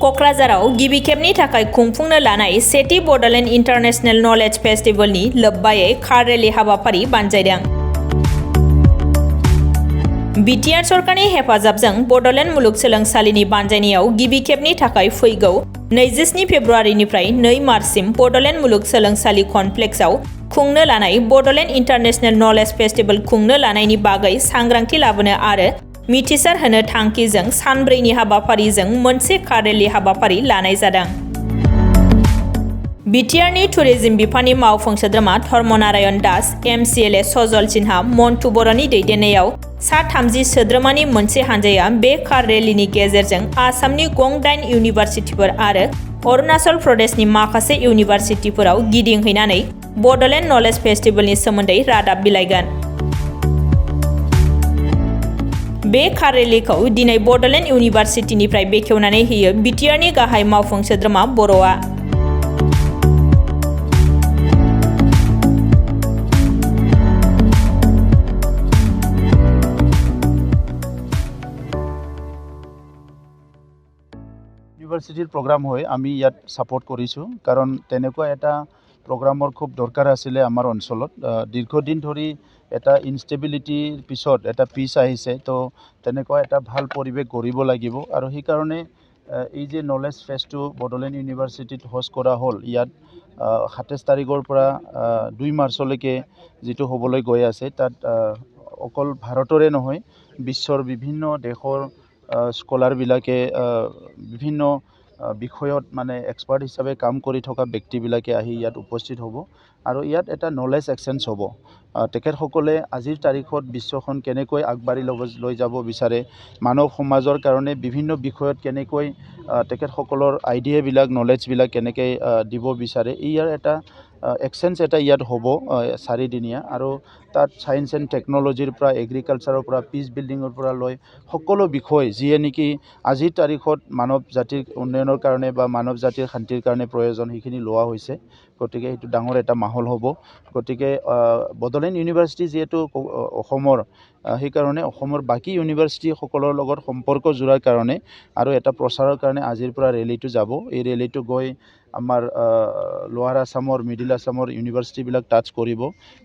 क'क्राझाराव गिबि खेबनि थाखाय खुंफुंनो लानाय सेथि बड'लेण्ड इन्टारनेशनेल नलेज फेस्टिवलनि लोब्बायै कार रेली हाबाफारि बानजायदों। बिटिआर सरकारनि हेफाजाबजों बड'लेण्ड मुलुगसोलोंसालिनि बानजायनायाव गिबि खेबनि थाखाय फैगौ 27 फेब्रुवारिनिफ्राय 2 मार्चसिम बड'लेण्ड मुलुगसोलोंसालि कमप्लेक्सआव खुंनो लानाय बड'लेण्ड इन्टारनेशनेल नलेज फेस्टिवल खुंनो लानायनि बागै सांग्रांथि लाबोनो आरो मिथिसार होनो थांखिजों सानब्रैनि हाबाफारिजों मोनसे कार रेली हाबाफारि लानाय जादों। बिटिआरनि टुरिज्म बिफाननि मावफुं सोद्रोमा धर्मनारायण दास, एमसिएलए सजल सिन्हा, मन्टु बर'नि दैदेननायाव सा 30 सोद्रोमानि मोनसे हानजाया बे कार रेलीनि गेजेरजों आसामनि गं 8 इउनिभारसिटिफोर आरो अरुणाचल प्रदेशनि माखासे इउनिभारसिटिफोराव गिदिंहैनानै बड'लेण्ड नलेज फेस्टिवलनि सोमोन्दै रादाब बिलाइगोन। बे कार रेलीखौ दिनै बड'लेण्ड इउनिभारसिटिनिफ्राय बेखेवनानै होयो बिटिआरनि गाहाय मावफुं सोद्रोमा बर'आ। ইউনিভার্সিটির প্রোগ্রাম হয় আমি ইয়াত সাপোর্ট কৰিছোঁ কাৰণ তেনেকুৱা এটা প্ৰগ্ৰামৰ খুব দৰকাৰ আছিলে আমাৰ অঞ্চলত। দীৰ্ঘদিন ধৰি এটা ইনষ্টেবিলিটিৰ পিছত এটা পিছ আহিছে, তো তেনেকুৱা এটা ভাল পৰিৱেশ গঢ়িব লাগিব আৰু সেইকাৰণে এই যে নলেজ ফেষ্টটো বড'লেণ্ড ইউনিভাৰ্চিটিত হোষ্ট কৰা হ'ল, ইয়াত 27 তাৰিখৰ পৰা 2 মাৰ্চলৈকে যিটো হ'বলৈ গৈ আছে, তাত অকল ভাৰতৰে নহয় বিশ্বৰ বিভিন্ন দেশৰ স্কলাৰবিলাকে বিভিন্ন বিষয়ত মানে এক্সপাৰ্ট হিচাপে কাম কৰি থকা ব্যক্তিবিলাকে আহি ইয়াত উপস্থিত হ'ব আৰু ইয়াত এটা নলেজ এক্সচেঞ্জ হ'ব। তেখেতসকলে আজিৰ তাৰিখত বিশ্বখন কেনেকৈ আগবাঢ়ি লৈ যাব বিচাৰে, মানৱ সমাজৰ কাৰণে বিভিন্ন বিষয়ত কেনেকৈ তেখেতসকলৰ আইডিয়াবিলাক নলেজবিলাক কেনেকৈ দিব বিচাৰে, ইয়াৰ এটা এক্সচেঞ্জ এটা ইয়াত হ'ব 4 দিনীয়া। আৰু তাত সায়েন্স এণ্ড টেকন'লজিৰ পৰা এগ্ৰিকালচাৰৰ পৰা পিচ বিল্ডিঙৰ পৰা লৈ সকলো বিষয় যিয়ে নেকি আজিৰ তাৰিখত মানৱ জাতিৰ উন্নয়নৰ কাৰণে বা মানৱ জাতিৰ শান্তিৰ কাৰণে প্ৰয়োজন, সেইখিনি লোৱা হৈছে। গতিকে এইটো ডাঙৰ এটা মাহল হ'ব। গতিকে বড'লেণ্ড ইউনিভাৰ্চিটি যিহেতু অসমৰ, সেইকাৰণে অসমৰ বাকী ইউনিভাৰ্চিটিসকলৰ লগত সম্পৰ্ক জোৰাৰ কাৰণে আৰু এটা প্ৰচাৰৰ কাৰণে আজিৰ পৰা ৰেলীটো যাব। এই ৰেলীটো গৈ আমাৰ লোৱাৰ আছামৰ, মিডিল আছামৰ ইউনিভাৰ্চিটিবিলাক টাচ কৰিব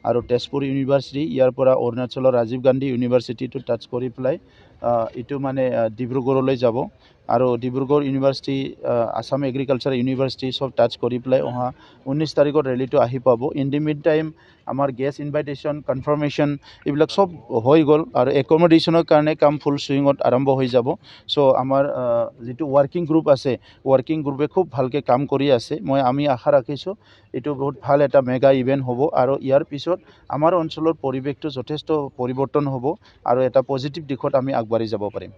আৰু তেজপুৰ ইউনিভাৰ্চিটি, ইয়াৰ পৰা অৰুণাচলৰ ৰাজীৱ গান্ধী ইউনিভাৰ্চিটিটো টাচ কৰি পেলাই এইটো মানে ডিব্ৰুগড়লৈ যাব আৰু Dibrugarh university, Assam agriculture university চব টাচ কৰি পেলাই অহা 19 তাৰিখত ৰেলীটো আহি পাব। ইন দি মিড টাইম আমাৰ গেষ্ট ইনভাইটেশ্যন, কনফাৰ্মেশ্যন এইবিলাক চব হৈ গ'ল আৰু একমডেশ্যনৰ কাৰণে কাম ফুল চুইঙত আৰম্ভ হৈ যাব। চ' আমাৰ যিটো ৱৰ্কিং গ্ৰুপ আছে, ৱৰ্কিং গ্ৰুপে খুব ভালকৈ কাম কৰি আছে। আমি আশা ৰাখিছোঁ এইটো বহুত ভাল এটা মেগা ইভেণ্ট হ'ব আৰু ইয়াৰ পিছত আমাৰ অঞ্চলৰ পৰিৱেশটো যথেষ্ট পৰিৱৰ্তন হ'ব আৰু এটা পজিটিভ দিশত আমি আগবাঢ়ি যাব পাৰিম।